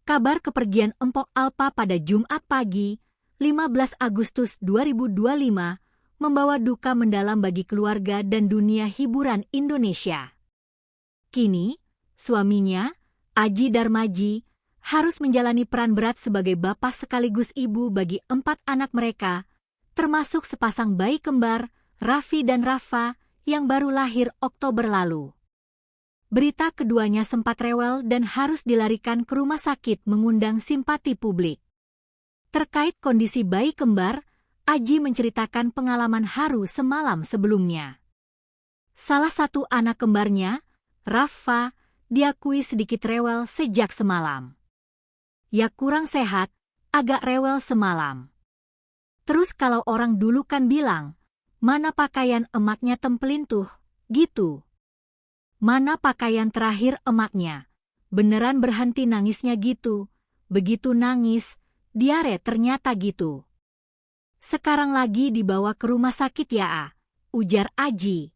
Kabar kepergian Empok Alpa pada Jumat pagi, 15 Agustus 2025, membawa duka mendalam bagi keluarga dan dunia hiburan Indonesia. Kini, suaminya, Aji Darmaji, harus menjalani peran berat sebagai bapak sekaligus ibu bagi 4 anak mereka, termasuk sepasang bayi kembar, Raffi dan Rafa, yang baru lahir Oktober lalu. Berita keduanya sempat rewel dan harus dilarikan ke rumah sakit mengundang simpati publik. Terkait kondisi bayi kembar, Aji menceritakan pengalaman haru semalam sebelumnya. Salah satu anak kembarnya, Rafa, diakui sedikit rewel sejak semalam. Ya kurang sehat, agak rewel semalam. Terus kalau orang dulu kan bilang, mana pakaian emaknya tempelin tuh, gitu. Mana pakaian terakhir emaknya? Beneran berhenti nangisnya gitu. Begitu nangis, diare ternyata gitu. Sekarang lagi dibawa ke rumah sakit ya, ujar Aji.